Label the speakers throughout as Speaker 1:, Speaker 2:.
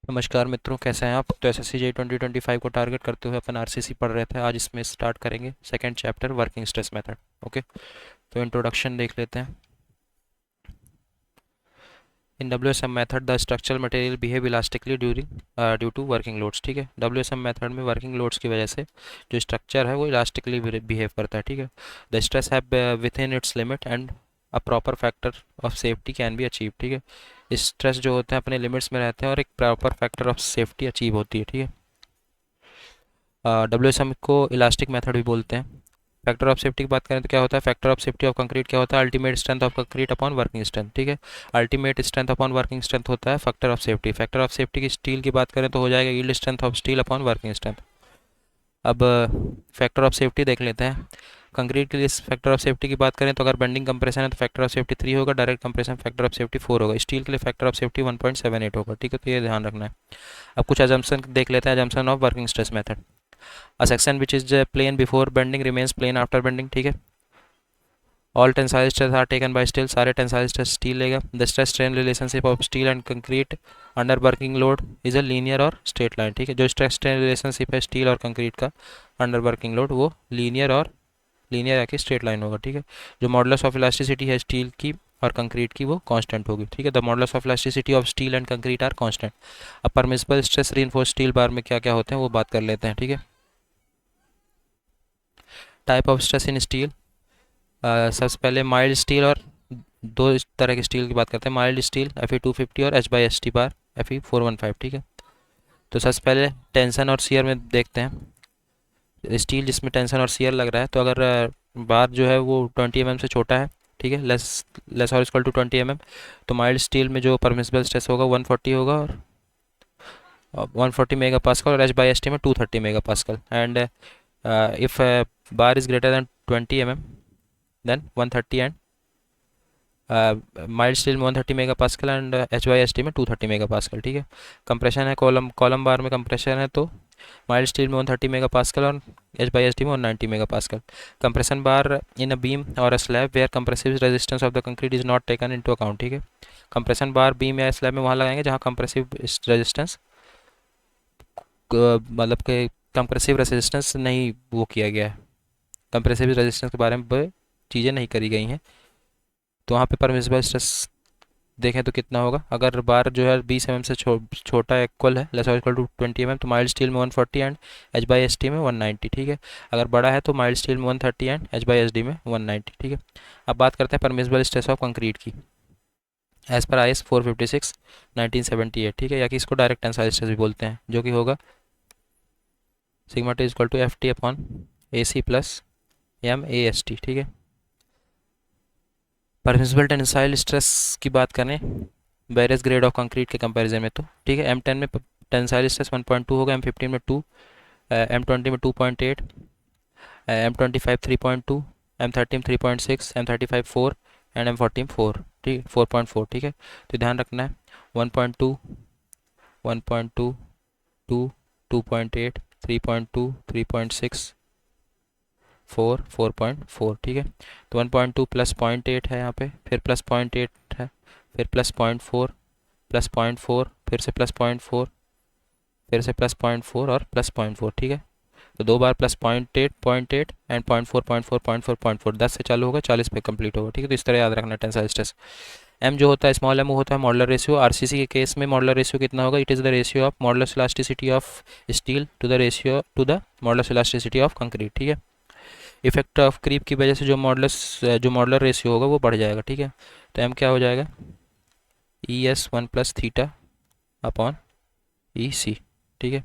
Speaker 1: नमस्कार मित्रों, कैसे हैं आप। तो एसएससी जे 2025 को टारगेट करते हुए अपन आरसीसी पढ़ रहे थे। आज इसमें स्टार्ट करेंगे second chapter working stress method. Okay, तो इंट्रोडक्शन देख लेते हैं। In WSM method the structural material behave elastically during due to working loads. ठीक है, डब्ल्यूएसएम मेथड में वर्किंग लोड्स की वजह से जो स्ट्रक्चर है वो इलास्टिकली बिहेव करता है। ठीक है, the stress have with in its limit and a proper factor of safety can be achieve. ठीक है, स्ट्रेस जो होते हैं अपने लिमिट्स में रहते हैं और एक proper factor of safety achieve होती है। ठीक है, डब्ल्यू एस एम को इलास्टिक मेथड भी बोलते हैं। फैक्टर ऑफ सेफ्टी की बात करें तो क्या होता है, factor of safety of concrete क्या होता है, ultimate strength of concrete upon working strength. ठीक है, ultimate strength upon working strength होता है factor of safety. Factor of safety की स्टील की बात करें तो हो जाएगा yield strength of steel upon working strength. अब फैक्टर ऑफ सेफ्टी देख लेते हैं। कंक्रीट के लिए फैक्टर ऑफ सेफ्टी की बात करें तो अगर बेंडिंग कंप्रेशन है तो फैक्टर ऑफ सेफ्टी 3 होगा, direct compression factor of safety 4 होगा। स्टील के लिए फैक्टर ऑफ सेफ्टी 1.78 होगा। ठीक है, तो ये ध्यान रखना है। अब कुछ अजम्पशन देख लेते हैं, assumption of working stress method. A section which is plane before bending remains plane after bending. ठीक है, all tensile stress are taken by steel, सारे टेंसाइल स्ट्रेस स्टील लेगा। The stress strain relationship of steel and concrete under working load is a linear और straight line. ठीक है, जो stress strain relationship है steel और कंक्रीट का under working load वो लीनियर या कि स्ट्रेट लाइन होगा। ठीक है, जो मॉडुलस ऑफ इलास्टिसिटी है स्टील की और कंक्रीट की वो कांस्टेंट होगी। ठीक है, the modulus of elasticity of steel and concrete are constant. अब permissible stress reinforced steel bar में क्या क्या होते हैं वो बात कर लेते हैं। ठीक है, type of stress in steel. सबसे पहले माइल्ड स्टील और दो इस तरह की स्टील की बात करते हैं, माइल्ड स्टील Fe250 और H/ST बार Fe415। ठीक है, तो सबसे पहले टेंशन और शियर में देखते हैं। स्टील जिसमें टेंशन और शियर लग रहा है तो अगर बार जो है वो 20 mm से छोटा है, ठीक है, लेस और इक्वल टू 20 mm, तो माइल्ड स्टील में जो परमिसिबल स्ट्रेस होगा 140 होगा और 140 मेगा पास्कल, और H/ST में 230 mega pascal. And if bar is greater than 20 mm then 130, and mild steel में 130 मेगा पास्कल एंड H/ST में 230 मेगा पास्कल। ठीक है, कंप्रेशन है कॉलम बार में कंप्रेशन है तो माइल्ड स्टील में 130 मेगा पास्कल और H/ST में 190 mega pascal. Compression bar in a beam और a slab where compressive resistance of the concrete is not taken into account. ठीक है, कंप्रेशन बार बीम या स्लैब में वहाँ लगाएंगे जहाँ कंप्रेसिव रेजिस्टेंस मतलब कि कंप्रेसिव रेजिस्टेंस नहीं वो किया गया है, कंप्रेसिव रेजिस्टेंस के बारे में चीज़ें नहीं करी गई हैं, तो वहाँ पे परमिसिबल स्ट्रेस देखें तो कितना होगा। अगर बार जो है 20 mm से छोटा इक्वल है, लेस और इक्वल टू 20 mm, तो माइल्ड स्टील में 140 एंड H/ST में 190। ठीक है, अगर बड़ा है तो माइल्ड स्टील में 130 एंड H/SD में 190। ठीक है, अब बात करते हैं परमिसिबल स्ट्रेस ऑफ कंक्रीट की एज पर IS 456 1978। ठीक है, या कि इसको डायरेक्ट टेंसाइल स्ट्रेस भी बोलते हैं, जो कि होगा sigma T equal to FT upon AC plus MAST। ठीक है, परमिसिबल टेंसाइल स्ट्रेस की बात करें वेरियस ग्रेड ऑफ कंक्रीट के कंपैरिजन में तो ठीक है, M10 में टेंसाइल स्ट्रेस 1.2 होगा, M15 में 2, M20 में 2.8, M25 3.2, M13 3.6, M35 4 and M14 4। ठीक है, 4.4। ठीक है, तो ध्यान रखना है 1.2, 1.2, 2, 2.8, 3.2, 3.6, 4, 4.4। ठीक है, तो 1.2 प्लस 0.8 है यहाँ पे, फिर प्लस 0.8 है, फिर प्लस 0.4, प्लस 0.4, फिर से प्लस 0.4, फिर से प्लस 0.4 और प्लस 0.4। ठीक है, तो दो बार प्लस 0.8, 0.8 एंड 0.4, 0.4, 0.4, 0.4, 10 से चालू होगा 40 पे कंप्लीट होगा। ठीक है, तो इस तरह याद रखना टेंसाइल स्ट्रेस। एम जो होता है स्मॉल एम होता है मॉडुलर रेशियो। आरसीसी के केस में मॉडुलर रेशियो कितना होगा, it is the ratio of modulus elasticity of steel to the ratio to the modulus elasticity of concrete. ठीक है, इफेक्ट ऑफ क्रीप की वजह से जो मॉडुलर रेशियो होगा वो बढ़ जाएगा। ठीक है, तो एम क्या हो जाएगा, ES1 + थीटा अपॉन EC। ठीक है,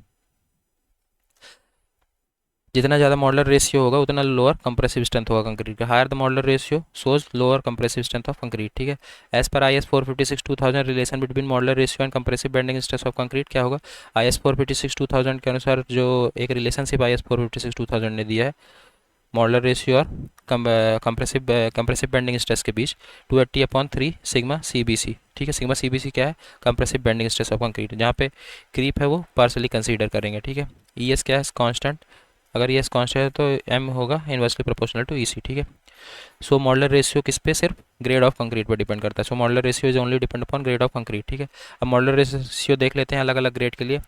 Speaker 1: जितना ज़्यादा मॉडुलर रेशियो होगा उतना लोअर कंप्रेसिव स्ट्रेंथ होगा कंक्रीट का। Higher the modular ratio shows lower compressive strength of concrete. ठीक है, एज पर IS 456 2000 relation between modular ratio and compressive bending stress of concrete क्या होगा, IS 456 2000 के अनुसार जो एक रिलेशनशिप IS 456 2000 ने दिया है मॉडुलर रेशियो और कंप्रेसिव बेंडिंग स्ट्रेस के बीच 280/3 सिग्मा CBC। ठीक है, सिग्मा CBC क्या है, compressive bending stress of concrete, जहाँ पे क्रीप है वो पार्सली कंसीडर करेंगे। ठीक है, ES क्या है, कांस्टेंट, अगर ये कांस्टेंट है तो एम होगा इन्वर्सली प्रोपोर्शनल टू ईसी, ठीक है। सो मॉडुलर रेशियो किस पे, सिर्फ ग्रेड ऑफ कंक्रीट पर डिपेंड करता है। So modular ratio is only depend upon grade of concrete, ठीक है। अब मॉडुलर रेशियो देख लेते हैं अलग अलग ग्रेड के लिए।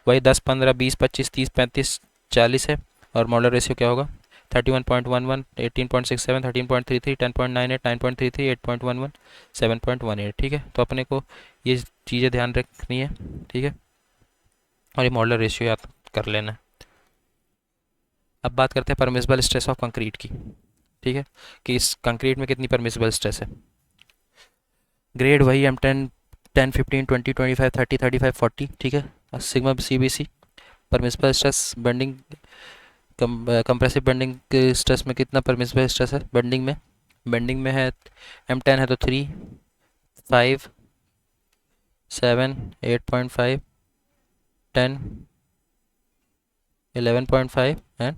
Speaker 1: वही 10, 15, 20, 25, 30, 35, 40 है। और मॉडुलर रेशियो क्या होगा, 31.11, 18.67, 13.33, 10.98, 9.33, 8.11, 7.18, ठीक है। तो अपने को ये चीज़ें ध्यान रखनी है, ठीक है। और ये मॉडुलर रेशियो याद कर लेना है। अब बात करते हैं परमिसिबल स्ट्रेस ऑफ कंक्रीट की, ठीक है, कि इस कंक्रीट में कितनी परमिसिबल स्ट्रेस है। ग्रेड वही M10, 10, 15, 20, 25, 30, 35, 40, ठीक है। Sigma CBC permissible stress bending, compressive bending के स्ट्रेस में कितना परमिसिबल स्ट्रेस है बेंडिंग में है। M10 है तो 3, 5, 7, 8.5, 10, 11.5 एंड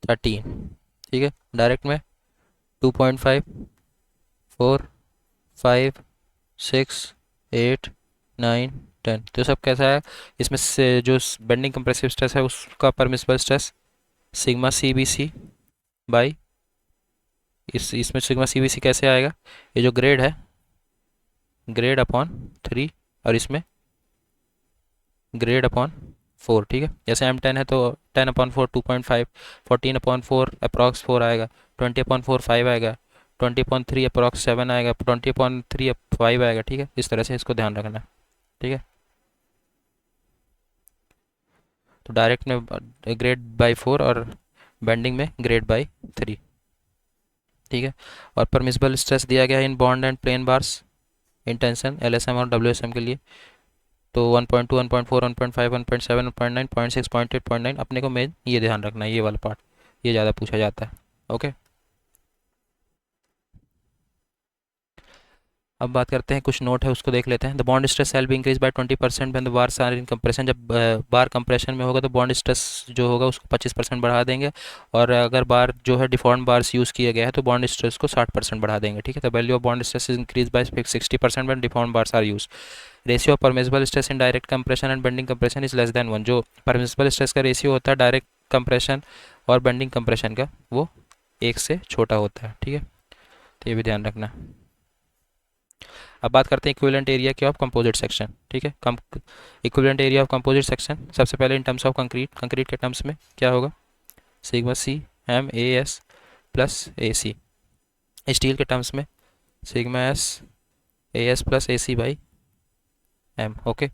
Speaker 1: 13, ठीक है। डायरेक्ट में 2.5, 4, 5, 6, 8, 9, 10, तो सब कैसा है, इसमें से जो बेंडिंग कंप्रेसिव स्ट्रेस है उसका permissible stress sigma CBC by, इसमें सिग्मा CBC कैसे आएगा, ये जो ग्रेड है ग्रेड अपॉन 3, और इसमें ग्रेड अपॉन 4, ठीक है। जैसे M10 है तो 10/4 2.5, 14/4 अप्रॉक्स 4 आएगा, 20/4 5 आएगा, 20/3 अप्रॉक्स 7 आएगा, 20/3 5 आएगा, ठीक है। इस तरह से इसको ध्यान रखना है, ठीक है। तो डायरेक्ट में ग्रेड बाई 4 और बेंडिंग में ग्रेड बाई 3, ठीक है। और परमिसिबल स्ट्रेस दिया गया है in bond and plain bars in tension LSM और WSM के लिए। तो 1.2, 1.4, 1.5, 1.7, 1.9, 0.6, 0.8, 0.9, अपने को मेन ये ध्यान रखना है, ये वाला पार्ट ये ज़्यादा पूछा जाता है, ओके। अब बात करते हैं, कुछ नोट है उसको देख लेते हैं। The bond stress shall be increase by 20% when the bars are in compression. जब बार कंप्रेशन में होगा तो बॉन्ड स्ट्रेस जो होगा उसको 25% बढ़ा देंगे, और अगर बार जो है डिफॉर्म बार्स यूज़ किया गया है तो बॉन्ड स्ट्रेस को 60% बढ़ा देंगे, ठीक है। The value of bond stress is increase by 60% when deform bars are use. Ratio of permissible stress in direct compression and bending compression is less than 1। जो परमिसिबल स्ट्रेस का रेशियो होता है direct compression और bending compression का, वो 1 से छोटा होता है, ठीक है। तो ये भी ध्यान रखना। अब बात करते हैं इक्विवेलेंट एरिया की ऑफ कंपोजिट सेक्शन, ठीक है। Equivalent area of composite section सबसे पहले इन टर्म्स ऑफ कंक्रीट के टर्म्स में क्या होगा, sigma CMAS plus AC। Steel के टर्म्स में sigma SAS plus AC by M, okay.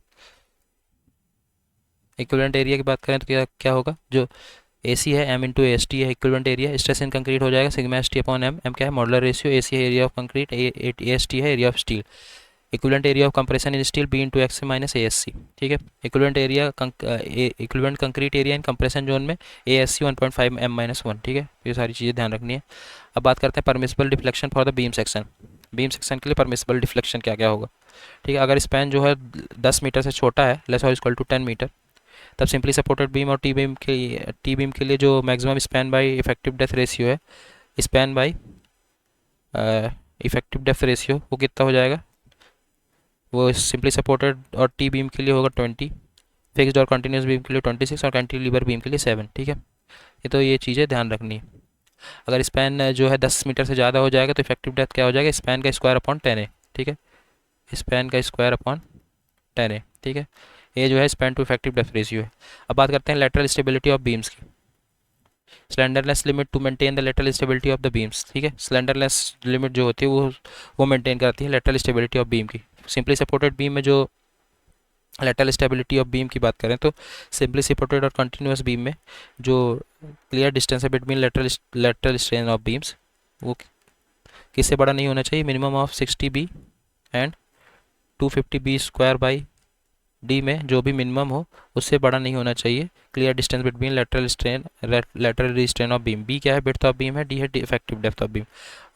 Speaker 1: Equivalent area की बात करें तो क्या क्या होगा, जो AC है M × AST है equivalent area. Stress in concrete हो जाएगा सिग्मा ST अपॉन M क्या है मॉडुलर रेशियो, AC है एरिया ऑफ कंक्रीट, AST है area of steel. Equivalent area of compression in steel B × XC minus ASC, ठीक है। Equivalent concrete area in compression zone में ASC 1.5 M-1, ठीक है। ये सारी चीज़ें ध्यान रखनी है। अब बात करते हैं permissible deflection for the beam section. Beam section के लिए परमिसिबल डिफ्लेक्शन क्या क्या होगा, ठीक है। अगर स्पैन जो है 10 मीटर से छोटा है, लेस और इक्वल टू 10 मीटर, तब सिंपली सपोर्टेड बीम और टी बीम के लिए जो maximum span by effective depth ratio है, span by effective depth ratio वो कितना हो जाएगा, वो सिंपली सपोर्टेड और टी बीम के लिए होगा 20, फिक्स्ड और कंटिन्यूस बीम के लिए 26 और कैंटिलीवर बीम के लिए 7, ठीक है। ये तो ये चीज़ें ध्यान रखनी है। अगर स्पैन जो है 10 मीटर से ज़्यादा हो जाएगा तो इफेक्टिव डेप्थ क्या हो जाएगा, स्पैन का स्क्वायर अपॉन 10A, ठीक है। स्पैन का स्क्वायर अपॉन 10A, ठीक है। ये जो है span to effective depth ratio है। अब बात करते हैं लेटरल स्टेबिलिटी ऑफ बीम्स की। Slenderness limit to maintain the lateral stability of the beams, ठीक है। स्लेंडरनेस लिमिट जो होती है वो मेंटेन करती है लेटरल स्टेबिलिटी ऑफ बीम की। सिंपली सपोर्टेड बीम में जो लेटरल स्टेबिलिटी ऑफ बीम की बात करें तो सिंपली सपोर्टेड और कंटिन्यूस बीम में जो क्लियर डिस्टेंस है between lateral strain of beams वो किससे बड़ा नहीं होना चाहिए, minimum of 60B and 250B square by D में जो भी मिनिमम हो उससे बड़ा नहीं होना चाहिए clear distance between lateral restrain of beam. B क्या है, विड्थ ऑफ बीम है, डी है इफेक्टिव डेप्थ ऑफ बीम।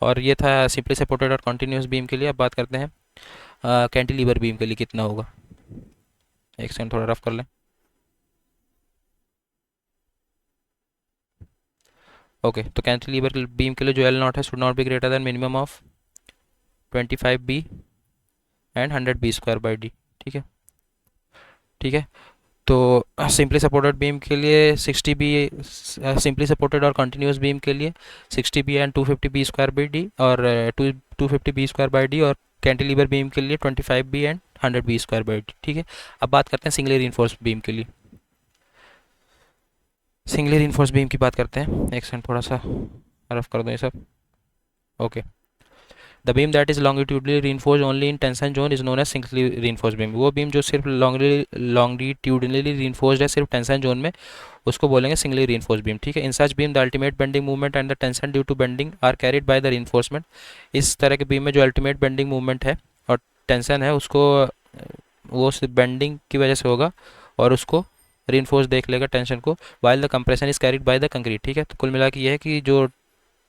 Speaker 1: और ये था सिंपली सपोर्टेड और कंटिन्यूस बीम के लिए। अब बात करते हैं कैंटिलीवर बीम के लिए कितना होगा। एक सेकंड थोड़ा रफ कर लें, ओके। तो कैंटिलीवर बीम के लिए जो L0 है should not be greater than minimum of 25B and 100B square by D, ठीक है, ठीक है। तो सिंपली सपोर्टेड बीम के लिए 60 बी, सिंपली सपोर्टेड और कंटिन्यूस बीम के लिए 60 B and 250 B square by D, और 250 बी स्क्वायर बाई डी, और कैंटिलीवर बीम के लिए 25 B and 100 B square by D. ठीक है, अब बात करते हैं सिंगली रीइंफोर्स्ड बीम के लिए। सिंगली रीइंफोर्स्ड बीम की बात करते हैं, एक सेकंड थोड़ा सा रफ कर दो ये सब। Okay, the beam that is longitudinally reinforced only in tension zone is known as singly reinforced beam. वो बीम जो सिर्फ लॉन्गिट्यूडनली रीइंफोर्स्ड है सिर्फ टेंशन जोन में, उसको बोलेंगे सिंगली रीइंफोर्स्ड बीम। ठीक है, in such beam the ultimate bending movement and the tension due to bending are carried by the reinforcement. इस तरह के बीम में जो अल्टीमेट बेंडिंग मूवमेंट है और टेंशन है उसको वो सिर्फ बेंडिंग की वजह से होगा और उसको रीइंफोर्स देख लेगा टेंशन को, while the compression is carried by the concrete. ठीक है, तो कुल मिला के ये है कि जो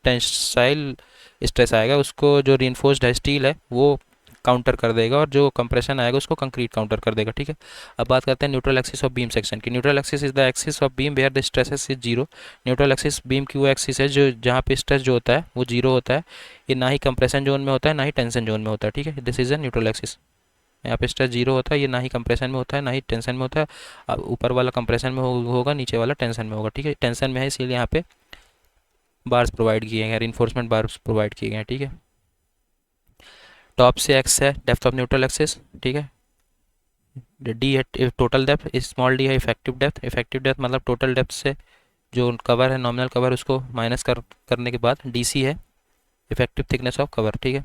Speaker 1: टेंसाइल स्ट्रेस आएगा उसको जो रीइंफोर्स्ड है स्टील है वो काउंटर कर देगा, और जो कंप्रेशन आएगा उसको कंक्रीट काउंटर कर देगा। ठीक है, अब बात करते हैं neutral axis of beam section की। Neutral axis is the axis of beam where the stresses is zero. Neutral axis beam की वो एक्सिस है जो जहाँ पे स्ट्रेस जो होता है वो जीरो होता है। ये ना ही कंप्रेशन जोन में होता है ना ही टेंशन जोन में होता है। ठीक है, this is a neutral axis. यहाँ पे स्ट्रेस जीरो होता है, ये ना ही कंप्रेशन में होता है ना ही टेंशन में होता है। अब ऊपर वाला कंप्रेशन में होगा, नीचे वाला टेंशन में होगा। ठीक है, टेंशन में है इसीलिए यहाँ पे बार्स प्रोवाइड किए गए हैं, रीइंफोर्समेंट बार्स प्रोवाइड किए गए हैं। ठीक है, टॉप से एक्स है डेप्थ ऑफ न्यूट्रल एक्सिस। ठीक है, डी है टोटल डेप्थ, स्मॉल डी है इफेक्टिव डेप्थ। इफेक्टिव डेप्थ मतलब टोटल डेप्थ से जो कवर है नॉमिनल कवर उसको माइनस करने के बाद डी सी है इफेक्टिव थिकनेस ऑफ कवर। ठीक है,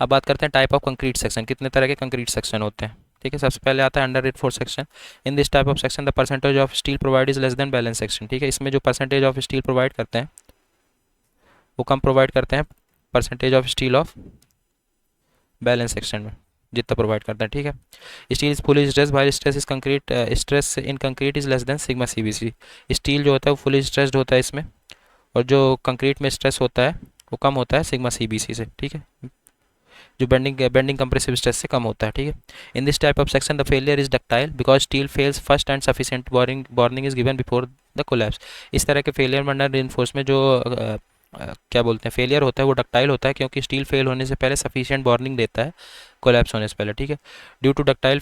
Speaker 1: अब बात करते हैं टाइप ऑफ कंक्रीट सेक्शन, कितने तरह के कंक्रीट सेक्शन होते हैं। ठीक है, सबसे पहले आता है under reinforced section. In this type of section the percentage of steel provide is less then balance section. ठीक है, इसमें जो परसेंटेज ऑफ स्टील प्रोवाइड करते हैं वो कम प्रोवाइड करते हैं percentage of steel of balance section में जितना प्रोवाइड करता है। ठीक है, steel is fully stress while stress is concrete, stress in concrete is less then sigma CBC. Steel जो होता है वो फुली स्ट्रेस्ड होता है इसमें, और जो कंक्रीट में स्ट्रेस होता है वो कम होता है सिग्मा सीबीसी से। ठीक है, जो बेंडिंग कंप्रेसिव स्ट्रेस से कम होता है। ठीक है, in this type of section the failure is ductile because steel fails first and sufficient warning is given before the collapse. इस तरह के फेलियर में अंडर रीइंफोर्स में जो क्या बोलते हैं फेलियर होता है वो डक्टाइल होता है, क्योंकि स्टील फेल होने से पहले सफिशिएंट वार्निंग देता है कोलैप्स होने से पहले। ठीक है, due to ductile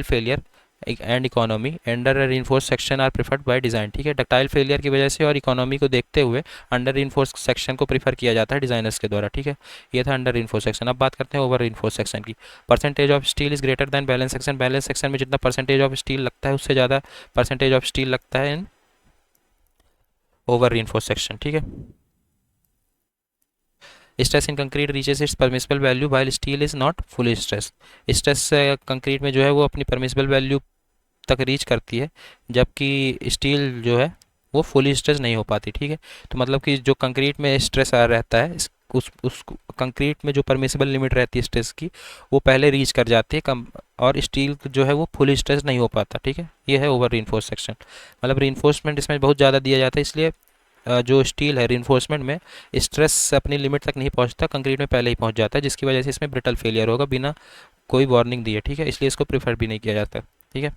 Speaker 1: failure and economy under reinforce section are preferred by design. ठीक है, डक्टाइल फेलियर की वजह से और इकोनॉमी को देखते हुए अंडर रीइंफोर्स सेक्शन को प्रीफर किया जाता है डिज़ाइनर्स के द्वारा। ठीक है, ये था अंडर रीइंफोर्स सेक्शन। अब बात करते हैं ओवर रीइंफोर्स सेक्शन की। Percentage of steel is greater than balance section. Balance section में जितना परसेंटेज ऑफ स्टील लगता है उससे ज़्यादा परसेंटेज ऑफ स्टील लगता है इन ओवर रीइंफोर्स सेक्शन। ठीक है, stress in concrete reaches it's permissible value while steel is not fully stress. Stress concrete में जो है वो अपनी परमिसिबल वैल्यू तक रीच करती है, जबकि स्टील जो है वो फुली स्ट्रेस नहीं हो पाती। ठीक है, तो मतलब कि जो कंक्रीट में स्ट्रेस आ रहता है उस कंक्रीट में जो परमिसिबल लिमिट रहती है स्ट्रेस की वो पहले रीच कर जाती है कम, और स्टील जो है वो फुली स्ट्रेस नहीं हो पाता। ठीक है, ये है ओवर रीइंफोर्स सेक्शन। मतलब रीइंफोर्समेंट इसमें बहुत ज़्यादा दिया जाता है, इसलिए जो स्टील है रीइंफोर्समेंट में स्ट्रेस अपनी लिमिट तक नहीं पहुंचता, कंक्रीट में पहले ही पहुंच जाता है, जिसकी वजह से इसमें ब्रिटल फेलियर होगा बिना कोई वार्निंग दिए। ठीक है, इसलिए इसको प्रीफर भी नहीं किया जाता। ठीक है,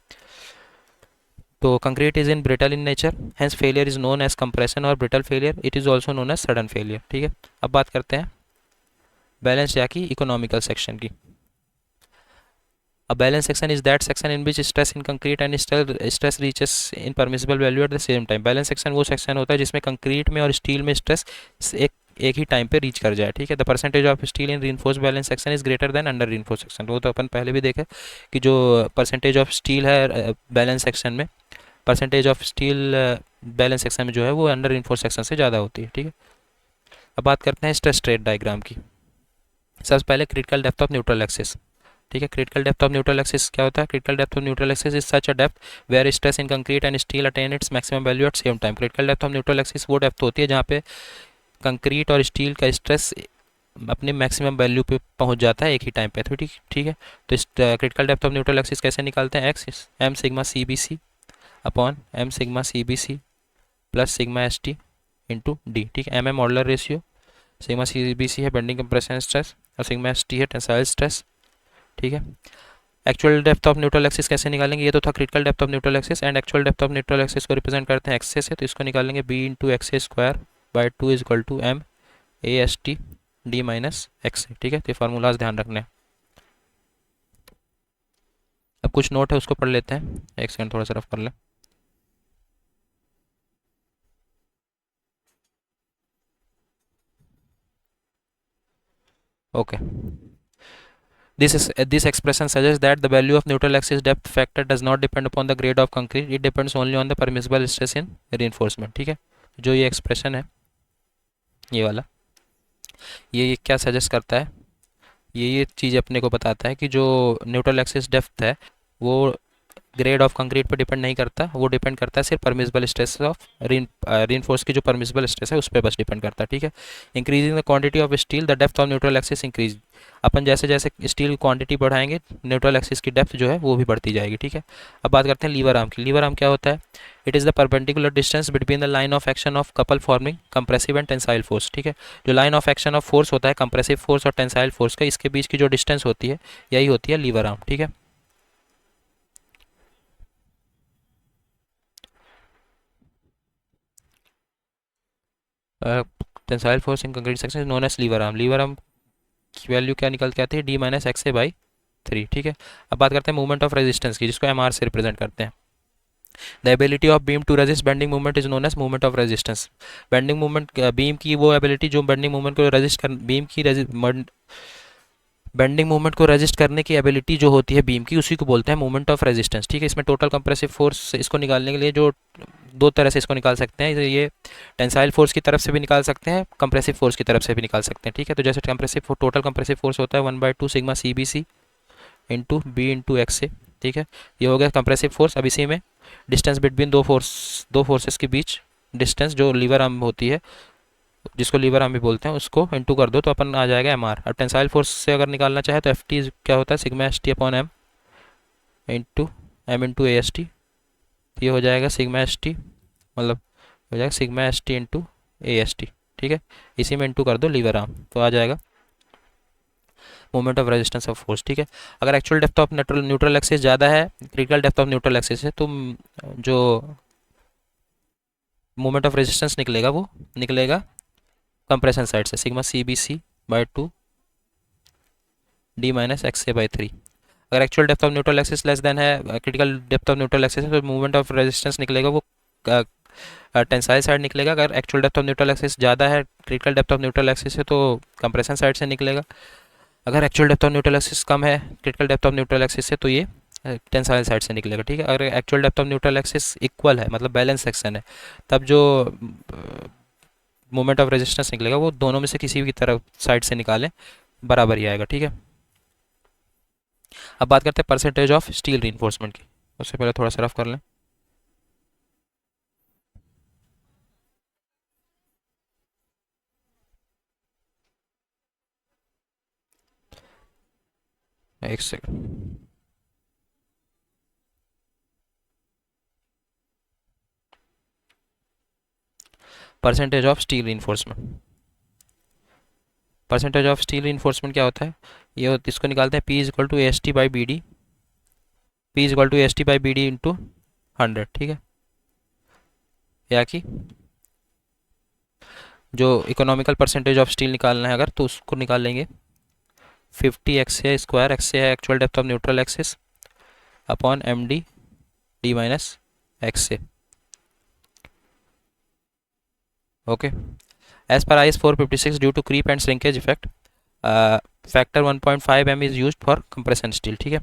Speaker 1: तो concrete is in brittle in nature, hence failure is known as compression, और brittle failure it is also known as sudden failure. ठीक है, अब बात करते हैं बैलेंस या की इकोनॉमिकल सेक्शन की। A balance section is that section in which stress in concrete and stress reaches in permissible value at the same time. Balance section वो सेक्शन होता है जिसमें कंक्रीट में और स्टील में स्ट्रेस एक ही टाइम पे रीच कर जाए। ठीक है, the percentage of steel in reinforce balance section is greater than under reinforce section. वो तो अपन पहले भी देखे कि जो परसेंटेज ऑफ स्टील है बैलेंस सेक्शन में, percentage of steel balance section में जो है वो अंडर रीइंफोर्स सेक्शन से ज़्यादा होती है। ठीक है, अब बात करते हैं स्ट्रेस स्ट्रेट डायग्राम की। सबसे पहले critical depth of neutral axis. ठीक है, critical depth of neutral axis क्या होता है? Critical depth of neutral axis is such a depth where stress in concrete and steel attain its maximum value at same time. Critical depth of neutral axis वो depth होती है जहाँ पे concrete और steel का स्ट्रेस अपने maximum value पे पहुंच जाता है एक ही टाइम पे। तो ठीक है, तो इस critical depth of neutral axis कैसे निकालते हैं? X M sigma C B C upon M sigma C B C plus sigma S T into D. ठीक है, एम है modular ratio, sigma C B C है बेंडिंग कंप्रेशन स्ट्रेस, और sigma S T है tensile stress. ठीक है, actual depth of neutral axis कैसे निकालेंगे? ये तो था critical depth of neutral axis, and actual depth of neutral axis को रिप्रेजेंट करते हैं एक्स से, तो इसको निकालेंगे B into X square by 2 is equal to M A S T D minus X. ठीक है, तो फार्मूलाज ध्यान रखने। अब कुछ नोट है उसको पढ़ लेते हैं, एक सेकंड थोड़ा सा रफ कर लें। Okay, this expression suggests that the value of neutral axis depth factor does not depend upon the grade of concrete, it depends only on the permissible stress in reinforcement। ठीक है, जो ये expression है ये वाला, ये क्या सजेस्ट करता है, ये चीज़ अपने को बताता है कि जो न्यूट्रल एक्सिस डेप्थ है वो ग्रेड ऑफ कंक्रीट पर डिपेंड नहीं करता, वो डिपेंड करता है सिर्फ परमिसिबल स्ट्रेस ऑफ रीइंफोर्स की जो परमिसिबल स्ट्रेस है उस पर बस डिपेंड करता है। ठीक है, increasing the quantity of steel the depth of neutral axis increase, अपन जैसे जैसे स्टील की क्वांटिटी बढ़ाएंगे न्यूट्रल एक्सिस की डेप्थ जो है वो भी बढ़ती जाएगी। ठीक है, अब बात करते हैं लीवर आर्म की। लीवर आर्म क्या होता है? It is the perpendicular distance between the line of action of couple forming compressive and tensile force. ठीक है, जो line of action of force होता है कंप्रेसिव फोर्स और टेंसाइल फोर्स का, इसके बीच की जो डिस्टेंस होती है यही होती है लीवर आर्म। ठीक है, tensile force in concrete section known as lever arm. Lever arm की वैल्यू क्या निकल के आती है? D-XA/3। ठीक है, अब बात करते हैं मूवमेंट ऑफ रेजिस्टेंस की, जिसको MR से रिप्रेजेंट करते हैं। The ability of beam to resist bending movement is known as movement of resistance. Bending movement, beam की वो एबिलिटी जो बेंडिंग मूवमेंट को रेजिस्ट कर, बीम की बेंडिंग मूवमेंट को रेजिस्ट करने की एबिलिटी जो होती है बीम की, उसी को बोलते हैं मूवमेंट ऑफ रेजिस्टेंस। ठीक है, इसमें टोटल कंप्रेसिव फोर्स, इसको निकालने के लिए जो दो तरह से इसको निकाल सकते हैं, ये टेंसाइल फोर्स की तरफ से भी निकाल सकते हैं, कंप्रेसिव फोर्स की तरफ से भी निकाल सकते हैं। ठीक है, तो जैसे कंप्रेसिव टोटल कंप्रेसिव फोर्स होता है 1/2 sigma CBC into B into X A. ठीक है, ये हो गया कंप्रेसिव फोर्स। अब इसी में डिस्टेंस बिटवीन दो फोर्सेस के बीच डिस्टेंस जो लीवर आर्म होती है, जिसको लीवर आर्म भी बोलते हैं, उसको इंटू कर दो तो अपन आ जाएगा MR। अब टेंसाइल फोर्स से अगर निकालना चाहे तो FT क्या होता है? Sigma ST/M into M into AST। ये हो जाएगा सिग्मा ST, मतलब हो जाएगा सिग्मा ST इंटू AST। ठीक है, इसी में इंटू कर दो लीवर आर्म तो आ जाएगा moment of resistance of force. ठीक है, अगर actual depth of neutral axis ज़्यादा है, critical depth of neutral axis है, तो जो मोमेंट ऑफ रेजिस्टेंस निकलेगा वो निकलेगा कंप्रेशन साइड से, सिग्मा CBC/2 D-XA/3। अगर actual depth of neutral axis less than है, critical depth of neutral axis है, तो मूवमेंट ऑफ रेजिस्टेंस निकलेगा वो टेंसाइल साइड निकलेगा। अगर actual depth of neutral axis ज़्यादा है, critical depth of neutral axis है, तो कंप्रेशन साइड से निकलेगा। अगर actual depth of neutral axis कम है, critical depth of neutral axis है, तो ये टेंसाइल साइड से निकलेगा। ठीक है, अगर actual depth of neutral axis equal है, मतलब बैलेंस सेक्शन है, तब जो मोमेंट ऑफ रेजिस्टेंस निकलेगा वो दोनों में से किसी भी तरफ साइड से निकालें बराबर ही आएगा। ठीक है, अब बात करते हैं परसेंटेज ऑफ स्टील रीइंफोर्समेंट की। उससे पहले थोड़ा सा रफ कर लें। एक second, percentage of steel reinforcement. Percentage of steel reinforcement क्या होता है? ये इसको निकालते हैं P=AST/BD, P=AST/BD इंटू 100। ठीक है, या कि जो इकोनॉमिकल परसेंटेज ऑफ स्टील निकालना है अगर, तो उसको निकाल लेंगे 50 XA², XA है actual depth of neutral axis, upon MD D-XA। Okay, as पर IS 456 due to creep and shrinkage effect factor 1.5 M is used for compression steel. ठीक है,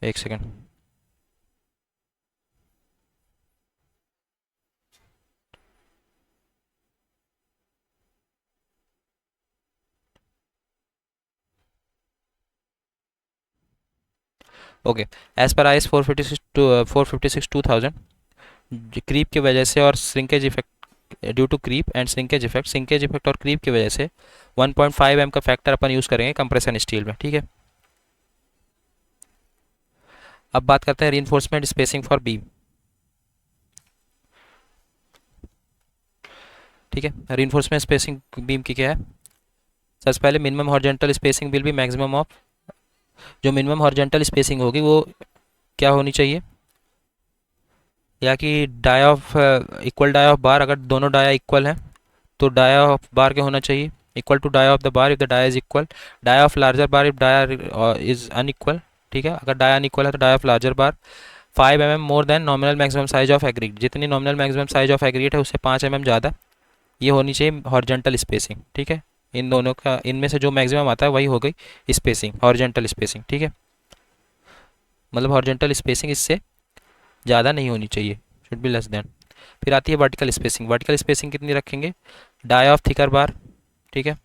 Speaker 1: एक सेकेंड, ओके, एज पर IS 456/2000 क्रीप की वजह से और shrinkage effect, due to creep and shrinkage effect, shrinkage effect और क्रीप की वजह से 1.5 M का फैक्टर अपन यूज़ करेंगे कंप्रेशन स्टील में। ठीक है, अब बात करते हैं रीइंफोर्समेंट स्पेसिंग फॉर बीम। ठीक है, रीइंफोर्समेंट स्पेसिंग बीम की क्या है? सबसे पहले minimum horizontal spacing will be maximum of, जो मिनिमम हॉरिजॉन्टल स्पेसिंग होगी वो क्या होनी चाहिए? या कि dia of equal dia of bar, अगर दोनों डाया इक्वल हैं तो डाया ऑफ बार क्या होना चाहिए? Equal to dia of the bar if the dia is equal, dia of larger bar if dia is unequal, ठीक है। अगर डाई अनइक्वल है तो dia of larger bar 5 mm more than nominal maximum size of aggregate, जितनी nominal maximum size of aggregate है उससे 5 mm ज़्यादा ये होनी चाहिए हॉरिजॉन्टल स्पेसिंग, ठीक है। इन दोनों का, इनमें से जो मैक्सिमम आता है वही हो गई स्पेसिंग, हॉरिजॉन्टल स्पेसिंग, ठीक है। मतलब हॉरिजॉन्टल स्पेसिंग इससे ज़्यादा नहीं होनी चाहिए, शुड बी लेस देन। फिर आती है वर्टिकल स्पेसिंग। वर्टिकल स्पेसिंग कितनी रखेंगे, डाई ऑफ थिकर बार, ठीक है,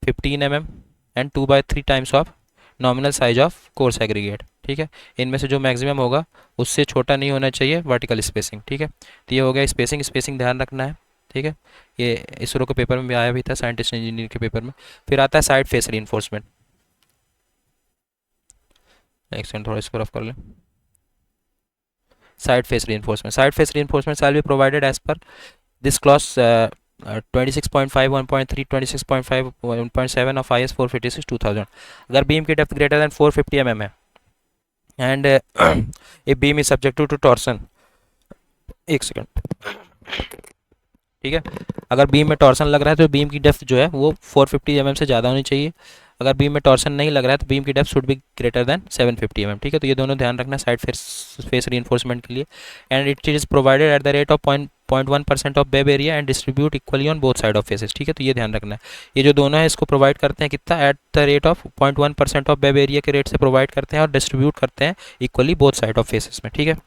Speaker 1: 15 mm and 2/3 times of nominal size of coarse aggregate, ठीक है। इनमें से जो मैक्सिमम होगा उससे छोटा नहीं होना चाहिए वर्टिकल स्पेसिंग, ठीक है। तो ये हो गया स्पेसिंग। स्पेसिंग ध्यान रखना है, ठीक है। ये इसरो के पेपर में भी आया भी था, साइंटिस्ट इंजीनियर के पेपर में। फिर आता है साइड फेस रीइंफोर्समेंट। एक सेकंड, थोड़ा इसको रफ कर लें। Side face reinforcement. Side face reinforcement shall be provided as per this clause 26.5 1.3 26.5 1.7 ऑफ IS 456 2000। अगर बीम की डेप्थ ग्रेटर देन 450 mm है and a beam is subject to torsion, एक सेकंड, ठीक है। अगर बीम में टॉर्सन लग रहा है तो बीम की डेप्थ जो है वो 450 mm से ज़्यादा होनी चाहिए। अगर बीम में टॉर्सन नहीं लग रहा है तो बीम की depth should be greater than 750 mm, ठीक है। तो ये दोनों ध्यान रखना साइड फेस रीइंफोर्समेंट के लिए। And it is provided at the rate of 0.1% of web area and distribute equally on both side of faces, ठीक है। तो ये ध्यान रखना है, ये जो दोनों है इसको प्रोवाइड करते हैं कितना, at the rate of 0.1% of web area के रेट से प्रोवाइड करते हैं और डिस्ट्रीब्यूट करते हैं equally both side of faces में, ठीक है।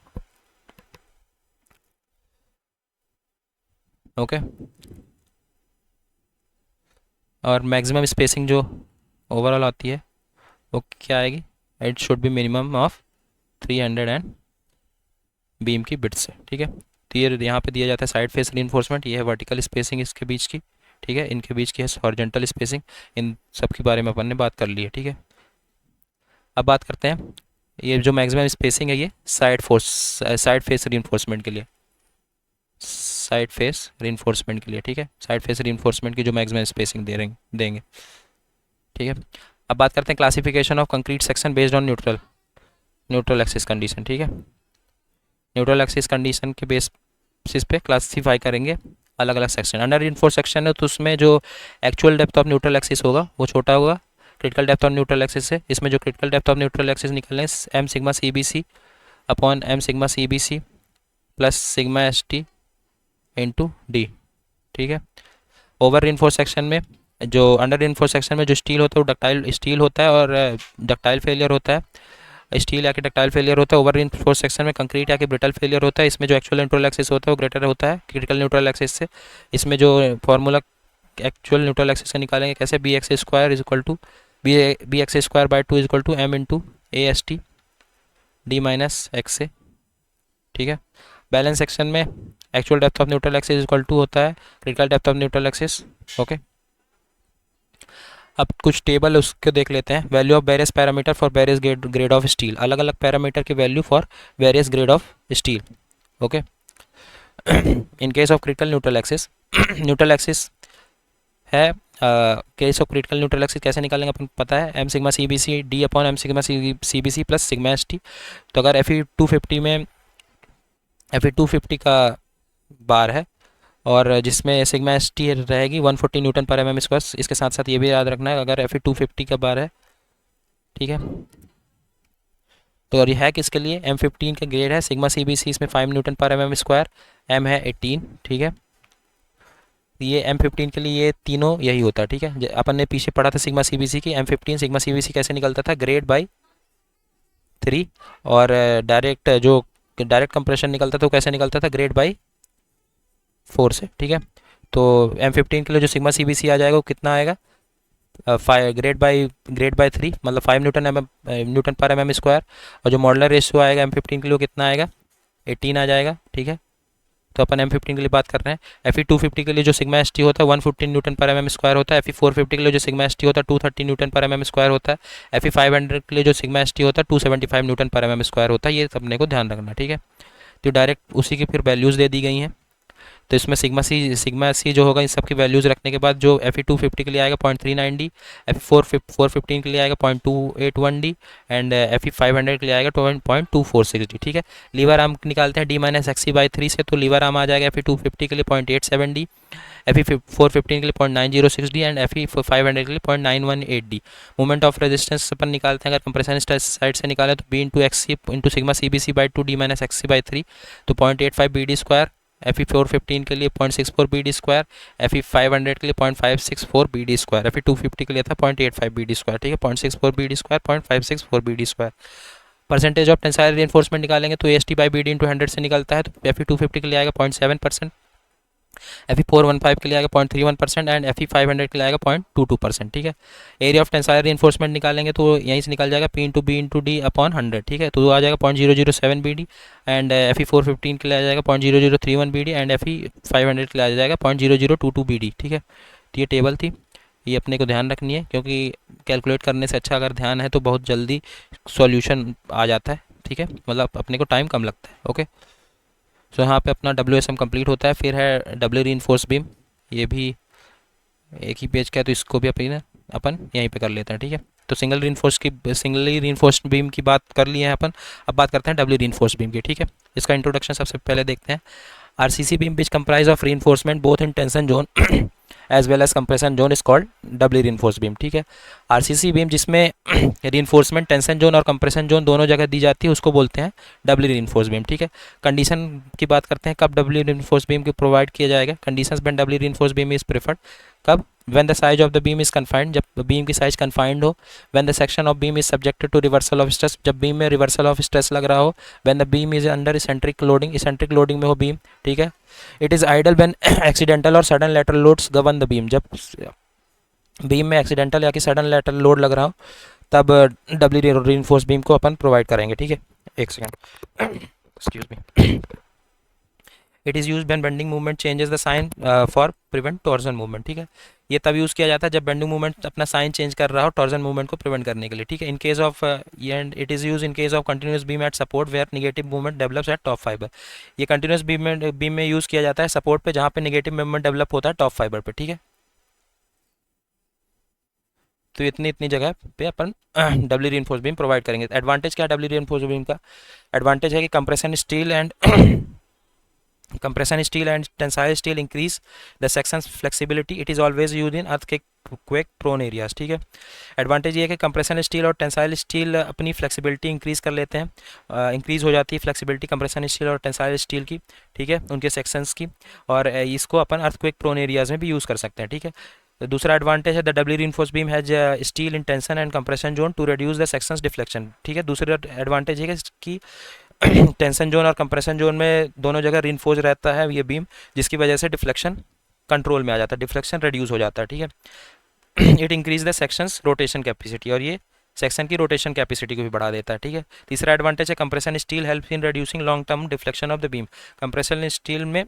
Speaker 1: ओके। और मैक्सिमम स्पेसिंग जो ओवरऑल आती है वो क्या आएगी, it should be minimum of 300 and beam की बिट से, ठीक है। तो ये यहाँ पे दिया जाता है साइड फेस रीइंफोर्समेंट, ये है वर्टिकल स्पेसिंग इसके बीच की, ठीक है। इनके बीच की है हॉरिजॉन्टल स्पेसिंग। इन सब के बारे में अपन ने बात कर ली है, ठीक है। अब बात करते हैं ये जो मैक्सिमम स्पेसिंग है ये साइड फेस रीइंफोर्समेंट के लिए, साइड फेस रीइंफोर्समेंट के लिए, ठीक है। साइड फेस रीइंफोर्समेंट की जो मैक्सिमम स्पेसिंग देंगे, ठीक है। अब बात करते हैं classification of concrete section based on neutral axis condition, ठीक है। न्यूट्रल एक्सिस कंडीशन के बेसिस पे क्लासीफाई करेंगे अलग अलग सेक्शन। अंडर रीइंफोर्स्ड सेक्शन है तो उसमें जो actual depth of neutral axis होगा वो छोटा होगा critical depth of neutral axis से। इसमें जो critical depth of neutral axis निकलने m sigma CBC upon m sigma CBC plus sigma ST into D, ठीक है। ओवर रीइंफोर्स्ड सेक्शन में, जो अंडर रीइंफोर्स्ड सेक्शन में जो स्टील होता है वो डक्टाइल स्टील होता है और डक्टाइल फेलियर होता है, स्टील या कि डक्टाइल फेलियर होता है। ओवर रीइंफोर्स्ड सेक्शन में कंक्रीट या कि ब्रिटल फेलियर होता है। इसमें जो एक्चुअल न्यूट्रल एक्सिस होता है वो ग्रेटर होता है क्रिटिकल न्यूट्रल एक्सिस से। इसमें जो फॉर्मूला एक्चुअल न्यूट्रल एक्सिस से निकालेंगे कैसे, bx² is equal to bx²/2 is equal to m into AST D minus X से, ठीक है। बैलेंस सेक्शन में actual depth of neutral axis is equal to होता है critical depth of neutral axis, okay. अब कुछ टेबल उसके देख लेते हैं। Value of various parameter for various grade of steel, अलग अलग पैरामीटर की value for various grade of steel, okay. In case of critical neutral axis, neutral axis है, case of critical neutral axis कैसे निकालेंगे अपन पता है, m sigma CBC D upon m sigma CBC plus sigma ST। तो अगर Fe250 में Fe250 का बार है और जिसमें सिग्मा ST रहेगी 140 न्यूटन पर mm²। इसके साथ साथ ये भी याद रखना है अगर Fe250 का बार है, ठीक है। तो और ये है किसके लिए, M15 का ग्रेड है, सिग्मा CBC इसमें 5 न्यूटन पर mm², m है 18, ठीक है। ये M15 के लिए ये तीनों यही होता है, ठीक है। अपन ने पीछे पढ़ा था सिग्मा CBC की, M15 सिग्मा CBC कैसे निकलता था, ग्रेड बाई 3, और डायरेक्ट कंप्रेशन निकलता था वो कैसे निकलता था, ग्रेड बाई 4 से, ठीक है। तो M15 के लिए जो सिग्मा CBC आ जाएगा वो कितना आएगा, 5 ग्रेड बाई 3 मतलब 5 न्यूटन पर mm²। और जो मॉडुलर रेशियो आएगा M15 के लिए कितना आएगा, 18 आ जाएगा, ठीक है। तो अपन M15 के लिए बात कर रहे हैं। Fe250 के लिए जो सिग्मा ST होता है 115 न्यूटन पर mm² होता है। Fe450 के लिए जो सिग्मा ST होता है 230 न्यूटन पर mm² होता है। Fe500 के लिए जो सिग्मा ST होता है 275 न्यूटन पर mm² होता है। ये अपने को ध्यान रखना, ठीक है। तो डायरेक्ट उसी की फिर वैल्यूज़ दे दी गई हैं। तो इसमें सिग्मा सी जो होगा इन सब की वैल्यूज़ रखने के बाद जो Fe250 के लिए आएगा 0.39 D, Fe415 के लिए आएगा 0.281 D एंड Fe500 के लिए आएगा 0.246 D, ठीक है। लीवर आर्म निकालते हैं D माइनस एक्सी बाई 3 से, तो लीवर आर्म आ जाएगा Fe250 के लिए 0.87 D, FE 415 के लिए 0.906 डी एंड FE 500 के लिए 0.918 डी। मोमेंट ऑफ रेजिस्टेंस अपन निकालते हैं, अगर कंप्रेशन साइड से निकालें तो B into X C into sigma C B C by 2 D minus X C by 3, तो 0.85 बी डी स्क्वायर। FE 415 के लिए 0.64 बी डी स्क्वायर, FE 500 के लिए 0.564 बी डी स्क्वायर, FE 250 के लिए था 0.85 बी डी स्क्वायर, ठीक है, 0.64 B D square 0.564 B D square. Percentage of tensile reinforcement निकालेंगे तो AST by B D into 100 से निकलता है, तो FE 250 के लिए आएगा 0.7%, FE 415 के लिए आएगा 0.31% एंड FE 500 के लिए आएगा 0.22%, ठीक है। एरिया ऑफ टेंसाइल रीइंफोर्समेंट निकालेंगे तो यहीं से निकल जाएगा P into B into D upon 100, ठीक है, तो आ जाएगा 0.007 बी डी एंड FE 415 के लिए आ जाएगा 0.0031 बी डी एंड FE 500 के लिए आ जाएगा 0.0022 बी डी, ठीक है। तो ये टेबल थी, ये अपने को ध्यान रखनी है, क्योंकि कैलकुलेट करने से अच्छा अगर ध्यान है तो बहुत जल्दी सॉल्यूशन आ जाता है, ठीक है, मतलब अपने को टाइम कम लगता है। ओके, सो यहाँ पे अपना WSM कंप्लीट होता है। फिर है डब्ल्यू रीइंफोर्स बीम, ये भी एक ही पेज का है तो इसको भी अपन यहीं पे कर लेते हैं, ठीक है। तो सिंगली रीइंफोर्स्ड बीम की बात कर लिए हैं अपन, अब बात करते हैं डब्ल्यू रीइंफोर्स्ड बीम की, ठीक है। इसका इंट्रोडक्शन सबसे पहले देखते हैं। RCC beam which comprise of reinforcement both in tension zone as well as compression zone is called doubly reinforced beam, ठीक है। RCC beam जिसमें reinforcement tension zone और compression zone दोनों जगह दी जाती है उसको बोलते हैं doubly reinforced beam, ठीक है। कंडीशन की बात करते हैं, कब doubly reinforced beam को प्रोवाइड किया जाएगा। Conditions when doubly reinforced beam is preferred, कब, when the size of the beam is confined, जब बीम की साइज confined हो, when the section of beam is subjected to reversal of stress, जब beam में reversal of stress लग रहा हो, when the beam is under eccentric loading में हो बीम, ठीक है। It is ideal when accidental और sudden lateral loads govern the beam, जब बीम में एक्सीडेंटल या कि सडन लेटरल लोड लग रहा हो तब डब्ल्यू रीइंफोर्स्ड बीम को अपन प्रोवाइड करेंगे, ठीक है। एक second, excuse me. It is use when bending movement changes the sign for prevent torsion movement, ठीक है। ये तब यूज़ किया जाता है जब बेंडिंग मूवमेंट अपना साइन चेंज कर रहा हो टॉर्जन मूवमेंट को प्रिवेंट करने के लिए, ठीक है। In case of and it is use in case of continuous beam at support where negative movement develops at top fibre. ये कंटिन्यूस बीम में यूज़ किया जाता है सपोर्ट पे जहाँ पे नेगेटिव मूवमेंट डेवलप होता है टॉप फाइबर पे, ठीक है। तो इतनी जगह पे अपन डब्ल्यू रीइंफोर्स बीम प्रोवाइड करेंगे। एडवांटेज क्या है डब्ल्यू रीइंफोर्स बीम का? एडवांटेज है कि compression steel and tensile steel increase the sections flexibility, it is always use in earthquake prone areas, ठीक है। एडवांटेज ये है कि कंप्रेशन स्टील और टेंसाइल स्टील अपनी फ्लेक्सिबिलिटी इंक्रीज कर लेते हैं, इंक्रीज हो जाती है फ्लेक्सिबिलिटी कंप्रेशन स्टील और टेंसाइल स्टील की, ठीक है, उनके सेक्शंस की, और इसको अपन अर्थक्वेक प्रोन एरियाज में भी यूज़ कर सकते हैं, ठीक है। दूसरा एडवांटेज है the doubly reinforce beam has steel in tension and compression zone to reduce the sections deflection, ठीक है। दूसरा एडवांटेज है कि टेंशन जोन और कंप्रेशन जोन में दोनों जगह रीइंफोर्स रहता है ये बीम, जिसकी वजह से डिफ्लेक्शन कंट्रोल में आ जाता है, डिफ्लेक्शन रिड्यूस हो जाता है, ठीक है। It increase the sections rotation capacity, और ये सेक्शन की रोटेशन कैपेसिटी को भी बढ़ा देता है, ठीक है। तीसरा एडवांटेज है compression steel help in reducing long term deflection of the beam. Compression steel में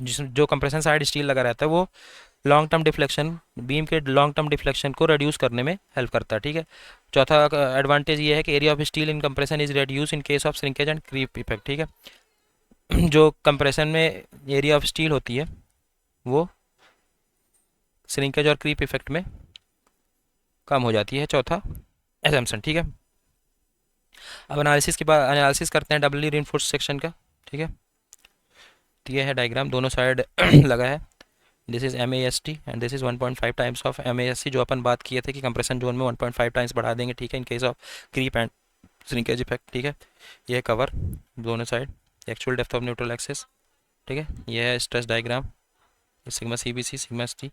Speaker 1: जो कंप्रेशन साइड स्टील लगा रहता है वो लॉन्ग टर्म डिफ्लेक्शन, बीम के लॉन्ग टर्म डिफ्लेक्शन को रिड्यूस करने में हेल्प करता है, ठीक है। चौथा एडवांटेज ये है कि area of steel in compression is reduce in case of shrinkage and creep effect, ठीक है। जो कंप्रेशन में एरिया ऑफ स्टील होती है वो श्रिंकेज और क्रीप इफेक्ट में कम हो जाती है, चौथा एजम्पशन, ठीक है। अब एनालिसिस करते हैं डब्ल्यू रीइंफोर्स्ड सेक्शन का, ठीक है। तो ये है डायग्राम, दोनों साइड लगा है, this is MAST and this is 1.5 times of MASC, जो अपन बात किए थे कि कंप्रेशन जोन में 1.5 टाइम्स बढ़ा देंगे, ठीक है, in case of creep and shrinkage effect, ठीक है। ये कवर दोनों side, actual depth of neutral axis, ठीक है। ये है stress diagram, sigma CBC sigma ST।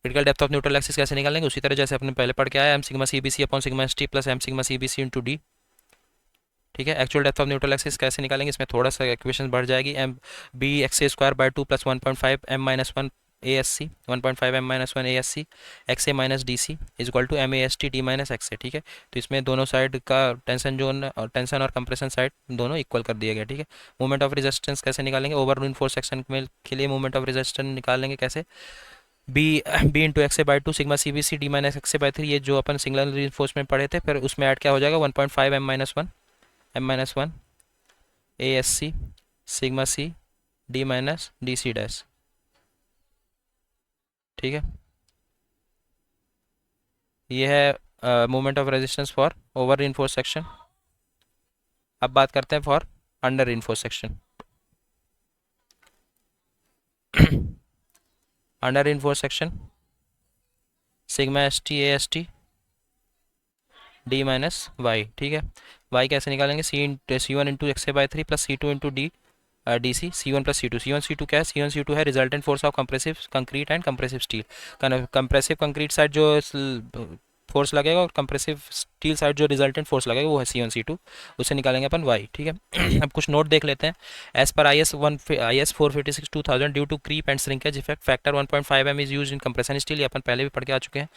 Speaker 1: Critical depth of neutral axis कैसे निकालेंगे? उसी तरह जैसे अपने पहले पढ़ के आया, M sigma CBC upon sigma ST plus M sigma CBC into D, ठीक है। Actual depth of neutral axis कैसे निकालेंगे? इसमें थोड़ा सा इक्वेशन बढ़ जाएगी, BXA²/2 plus 1.5 M-1 ASC 1.5 M-1 ASC XA minus DC is equal to MAST D minus XA, ठीक है। तो इसमें दोनों साइड का टेंशन और कंप्रेशन साइड दोनों इक्वल कर दिए गए, ठीक है। मूवमेंट ऑफ रेजिस्टेंस कैसे निकालेंगे? ओवर रीइंफोर्स्ड सेक्शन में के लिए मूवमेंट ऑफ रेजिस्टेंस निकालेंगे कैसे? B into XA/2 sigma CBC D minus XA/3, ये जो अपन सिंगल रीइंफोर्समेंट पढ़े थे, फिर उसमें ऐड क्या हो जाएगा 1.5 M-1 ASC sigma C D minus DC dash, ठीक है। ये है movement of resistance for over reinforced section. अब बात करते हैं for under reinforced section. Under enforce section sigma S T A S T D minus Y, ठीक है। वाई कैसे निकालेंगे, C one into X by three plus C two into D D C one plus C two क्या है, C two है resultant force of compressive concrete and compressive steel. Compressive concrete side जो force लगेगा और compressive steel side जो resultant force लगेगा वो है सी टू, उससे निकालेंगे अपन वाई, ठीक है। अब कुछ नोट देख लेते हैं। As per I S 456/2000 due to creep and shrinkage effect factor 1.5 m is use in compression steel, ये अपन पहले भी पढ़ के आ चुके हैं।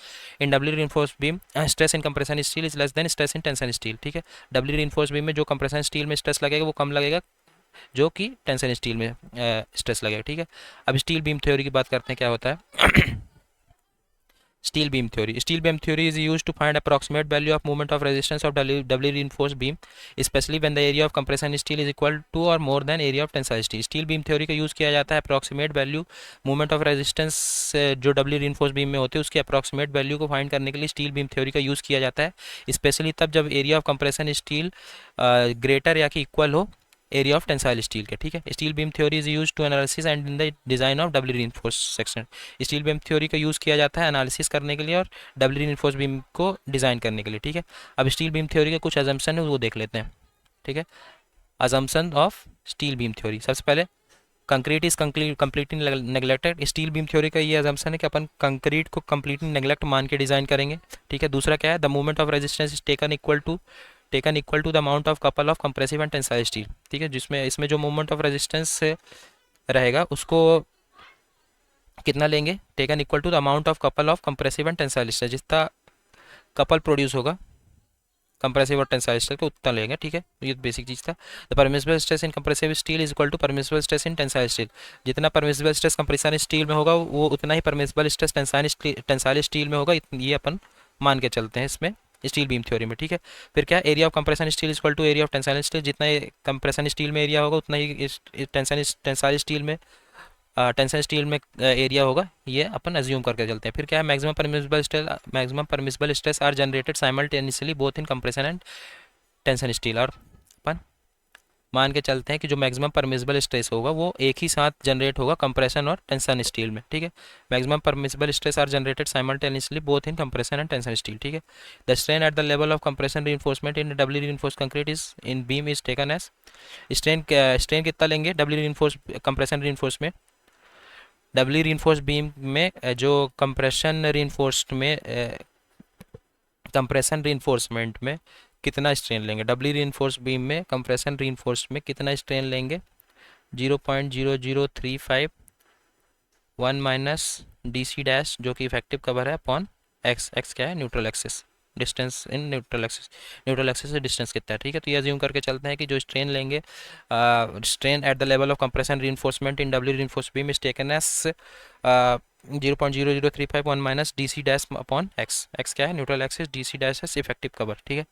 Speaker 1: In doubly reinforce beam stress in compression steel is less than stress in tension steel, ठीक है। डब्ल्यू रिइंफोर्स बीम में जो कंप्रेशन स्टील में स्ट्रेस लगेगा वो कम लगेगा जो कि टेंशन स्टील में स्ट्रेस लगेगा, ठीक है। अब स्टील बीम थ्योरी की बात करते हैं, क्या होता है। Steel beam theory is used to find approximate value of moment of resistance of doubly reinforced beam, especially when the area of compression steel is equal to or more than area of tensile steel। Steel beam theory का use किया जाता है approximate value moment of resistance जो W reinforce beam में होते हैं उसकी approximate value को फाइंड करने के लिए स्टील बीम थ्योरी का यूज़ किया जाता है, स्पेशली तब जब area of compression steel greater या कि इक्वल हो एरिया ऑफ टेंसाइल स्टील के, ठीक है। Steel beam theory is use to analysis and in the design of doubly reinforce section. Steel beam theory का यूज़ किया जाता है एनालिसिस करने के लिए और डब्ल्यू रीइंफोर्स बीम को डिज़ाइन करने के लिए, ठीक है। अब स्टील बीम थ्योरी के कुछ अजम्पशन है वो देख लेते हैं, ठीक है। Assumption of steel beam theory, सबसे पहले concrete is completely neglected. Steel beam theory का ये अजम्पशन है कि अपन कंक्रीट को कंप्लीटली नेग्लेक्ट मान के डिज़ाइन करेंगे, ठीक है। दूसरा क्या है, the movement of resistance is taken equal to the amount of couple of compressive and tensile steel, ठीक है। जिसमें इसमें जो मूवमेंट ऑफ रेजिस्टेंस रहेगा उसको कितना लेंगे, taken equal to the amount of couple of compressive and tensile steel, जितना कपल प्रोड्यूस होगा कंप्रेसिव और टेंसाइल स्टील को उतना लेंगे, ठीक है। ये बेसिक चीज़ था। The permissible stress in compressive steel is equal to permissible stress in tensile steel, जितना परमिसिबल स्ट्रेस कंप्रेशन स्टील में होगा वो उतना ही परमिसिबल स्ट्रेस टेंसाइल स्टील में होगा, ये अपन मान के चलते हैं इसमें स्टील बीम थ्योरी में, ठीक है। फिर क्या, area of compression steel equal to area of tensile steel, जितना कंप्रेशन स्टील में एरिया होगा उतना ही टेंसाइल स्टील में टेंशन स्टील में एरिया होगा, ये अपन अज्यूम करके चलते हैं। फिर क्या है, maximum permissible stress are generated simultaneously both in compression and tension steel, और अपन मान के चलते हैं कि जो मैक्सिमम परमिसिबल स्ट्रेस होगा वो एक ही साथ जनरेट होगा कंप्रेशन और टेंशन स्टील में, ठीक है। Maximum permissible stress are generated simultaneously both in compression and tension steel, ठीक है। The strain at the level of compression reinforcement in doubly reinforce concrete is in beam is taken as strain कितना लेंगे doubly reinforce compression reinforce में, doubly reinforce beam में जो compression reinforcement में कितना strain लेंगे, डब्ल्यू रीइंफोर्स बीम में compression reinforce में कितना स्ट्रेन लेंगे, 0.0035 1 माइनस डी सी डैश जो कि इफेक्टिव कवर है अपॉन एक्स, एक्स क्या है, neutral axis, distance in neutral axis से डिस्टेंस कितना है, ठीक है। तो ये अज्यूम करके चलते हैं कि जो स्ट्रेन लेंगे strain at the level of compression reinforcement in doubly reinforce beam is taken as 0.0035 1 minus D C dash upon X, X क्या है, neutral axis, D C dash है इफेक्टिव कवर, ठीक है।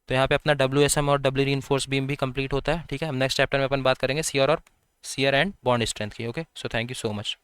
Speaker 1: तो यहाँ पे अपना डब्ल्यू एस एम और डब्ल्यू रीइंफोर्स बीम भी कंप्लीट होता है, ठीक है। हम नेक्स्ट चैप्टर में अपन बात करेंगे सीयर एंड बॉन्ड स्ट्रेंथ की, okay. So thank you so much.